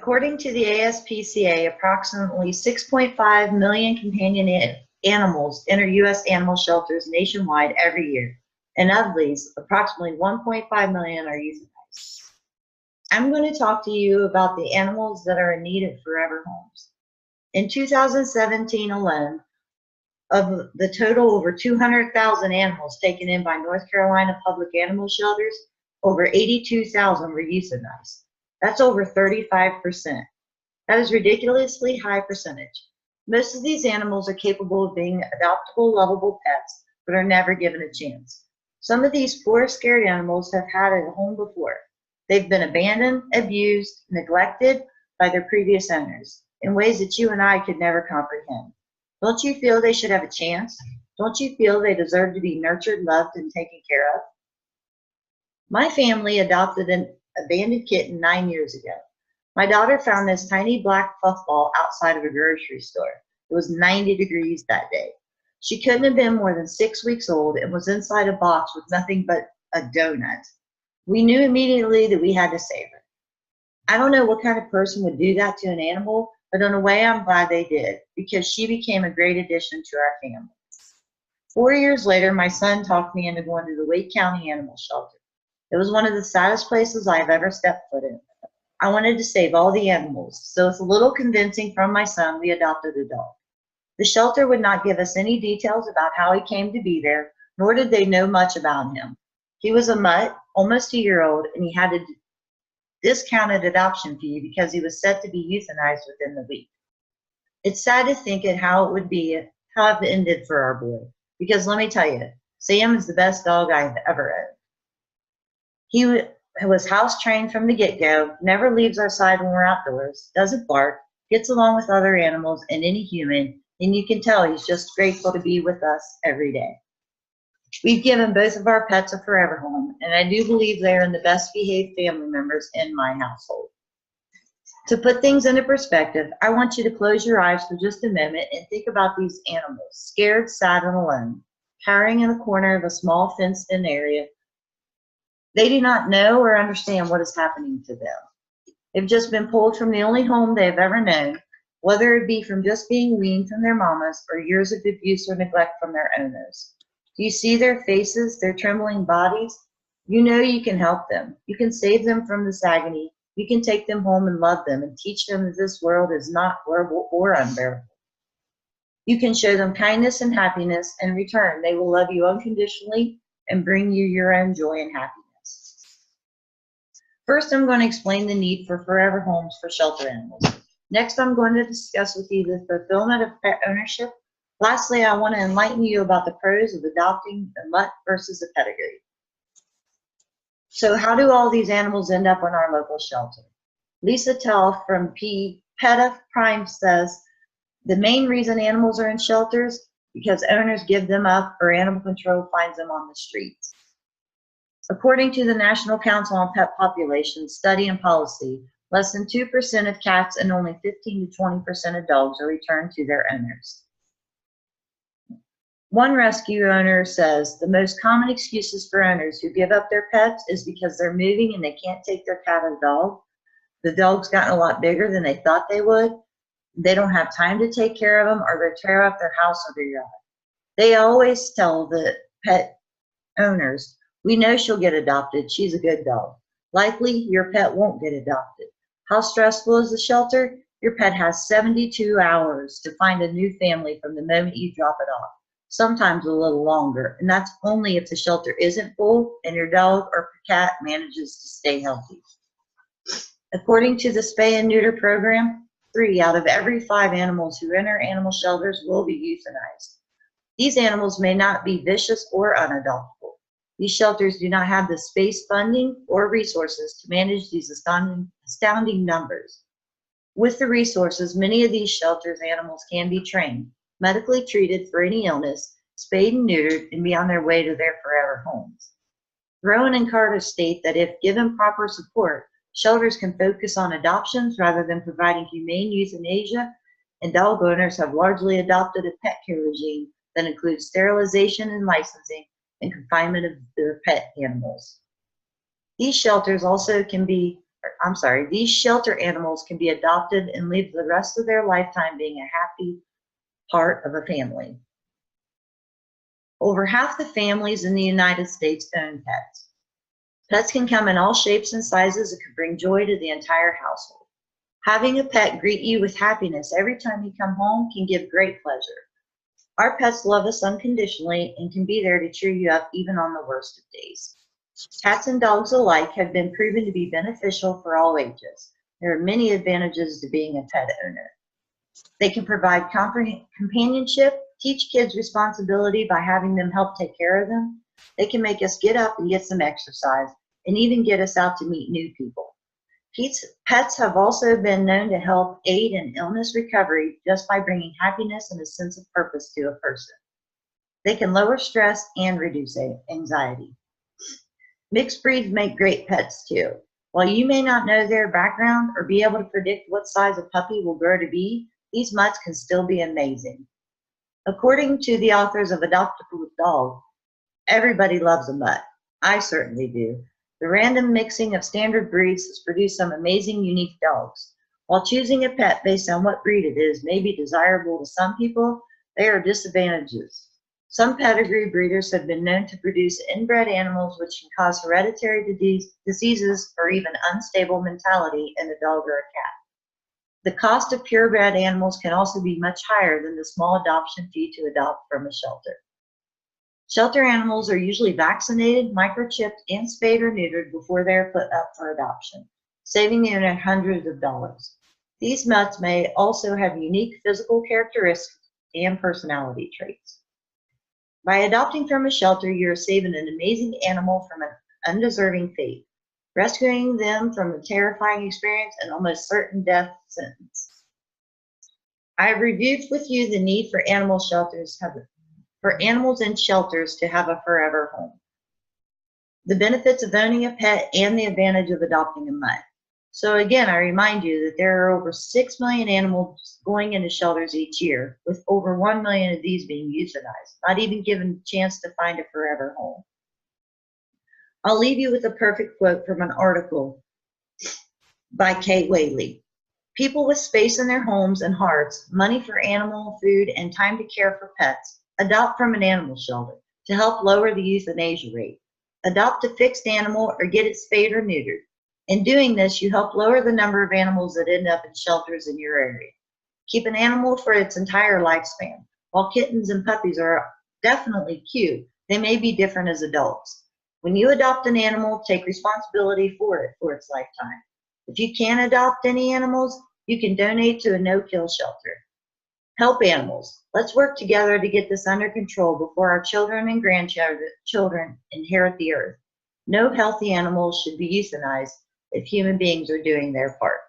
According to the ASPCA, approximately 6.5 million companion animals enter U.S. animal shelters nationwide every year, and of these, approximately 1.5 million are euthanized. I'm going to talk to you about the animals that are in need of forever homes. In 2017 alone, of the total over 200,000 animals taken in by North Carolina public animal shelters, over 82,000 were euthanized. That's over 35%. That is a ridiculously high percentage. Most of these animals are capable of being adoptable, lovable pets, but are never given a chance. Some of these poor, scared animals have had a home before. They've been abandoned, abused, neglected by their previous owners in ways that you and I could never comprehend. Don't you feel they should have a chance? Don't you feel they deserve to be nurtured, loved, and taken care of? My family adopted an abandoned kitten 9 years ago. My daughter found this tiny black puffball outside of a grocery store. It was 90 degrees that day. She couldn't have been more than 6 weeks old and was inside a box with nothing but a donut. We knew immediately that we had to save her. I don't know what kind of person would do that to an animal, but in a way I'm glad they did, because she became a great addition to our family. 4 years later, my son talked me into going to the Wake County Animal Shelter. It was one of the saddest places I've ever stepped foot in. I wanted to save all the animals, so with a little convincing from my son, we adopted a dog. The shelter would not give us any details about how he came to be there, nor did they know much about him. He was a mutt, almost a year old, and he had a discounted adoption fee because he was set to be euthanized within the week. It's sad to think of how it would be, how it ended for our boy, because let me tell you, Sam is the best dog I've ever owned. He was house trained from the get-go, never leaves our side when we're outdoors, doesn't bark, gets along with other animals and any human, and you can tell he's just grateful to be with us every day. We've given both of our pets a forever home, and I do believe they are the best behaved family members in my household. To put things into perspective, I want you to close your eyes for just a moment and think about these animals, scared, sad, and alone, cowering in the corner of a small fenced-in area. They do not know or understand what is happening to them. They've just been pulled from the only home they have ever known, whether it be from just being weaned from their mamas or years of abuse or neglect from their owners. Do you see their faces, their trembling bodies? You know you can help them. You can save them from this agony. You can take them home and love them and teach them that this world is not horrible or unbearable. You can show them kindness and happiness. In return, they will love you unconditionally and bring you your own joy and happiness. First, I'm going to explain the need for forever homes for shelter animals. Next, I'm going to discuss with you the fulfillment of pet ownership. Lastly, I want to enlighten you about the pros of adopting a mutt versus a pedigree. So how do all these animals end up in our local shelter? Lisa Tell from PETA Prime says, the main reason animals are in shelters because owners give them up or animal control finds them on the streets. According to the National Council on Pet Population Study and Policy, less than 2% of cats and only 15 to 20% of dogs are returned to their owners. One rescue owner says the most common excuses for owners who give up their pets is because they're moving and they can't take their cat or dog. The dog's gotten a lot bigger than they thought they would. They don't have time to take care of them, or they tear up their house or their yard. They always tell the pet owners, we know she'll get adopted. She's a good dog. Likely, your pet won't get adopted. How stressful is the shelter? Your pet has 72 hours to find a new family from the moment you drop it off, sometimes a little longer, and that's only if the shelter isn't full and your dog or cat manages to stay healthy. According to the spay and neuter program, 3 out of every 5 animals who enter animal shelters will be euthanized. These animals may not be vicious or unadoptable. These shelters do not have the space, funding, or resources to manage these astounding numbers. With the resources, many of these shelters' animals can be trained, medically treated for any illness, spayed and neutered, and be on their way to their forever homes. Rowan and Carter state that if given proper support, shelters can focus on adoptions rather than providing humane euthanasia, and dog owners have largely adopted a pet care regime that includes sterilization and licensing and confinement of their pet animals. These shelters also can be these shelter animals can be adopted and live the rest of their lifetime being a happy part of a family. Over half the families in the United States own pets. Pets can come in all shapes and sizes and can bring joy to the entire household. Having a pet greet you with happiness every time you come home can give great pleasure. Our pets love us unconditionally and can be there to cheer you up even on the worst of days. Cats and dogs alike have been proven to be beneficial for all ages. There are many advantages to being a pet owner. They can provide companionship, teach kids responsibility by having them help take care of them. They can make us get up and get some exercise, and even get us out to meet new people. Pets have also been known to help aid in illness recovery just by bringing happiness and a sense of purpose to a person. They can lower stress and reduce anxiety. Mixed breeds make great pets too. While you may not know their background or be able to predict what size a puppy will grow to be, these mutts can still be amazing. According to the authors of Adoptable Dog, everybody loves a mutt. I certainly do. The random mixing of standard breeds has produced some amazing, unique dogs. While choosing a pet based on what breed it is may be desirable to some people, there are disadvantages. Some pedigree breeders have been known to produce inbred animals which can cause hereditary diseases or even unstable mentality in a dog or a cat. The cost of purebred animals can also be much higher than the small adoption fee to adopt from a shelter. Shelter animals are usually vaccinated, microchipped, and spayed or neutered before they are put up for adoption, saving the owner hundreds of dollars. These mutts may also have unique physical characteristics and personality traits. By adopting from a shelter, you are saving an amazing animal from an undeserving fate, rescuing them from a terrifying experience and almost certain death sentence. I have reviewed with you the need for animals in shelters to have a forever home, the benefits of owning a pet, and the advantage of adopting a mutt. So again, I remind you that there are over 6 million animals going into shelters each year, with over 1 million of these being euthanized, not even given a chance to find a forever home. I'll leave you with a perfect quote from an article by Kate Whaley. People with space in their homes and hearts, money for animal food, and time to care for pets adopt from an animal shelter to help lower the euthanasia rate. Adopt a fixed animal or get it spayed or neutered. In doing this, you help lower the number of animals that end up in shelters in your area. Keep an animal for its entire lifespan. While kittens and puppies are definitely cute, they may be different as adults. When you adopt an animal, take responsibility for it for its lifetime. If you can't adopt any animals, you can donate to a no-kill shelter. Help animals. Let's work together to get this under control before our children and grandchildren inherit the earth. No healthy animals should be euthanized if human beings are doing their part.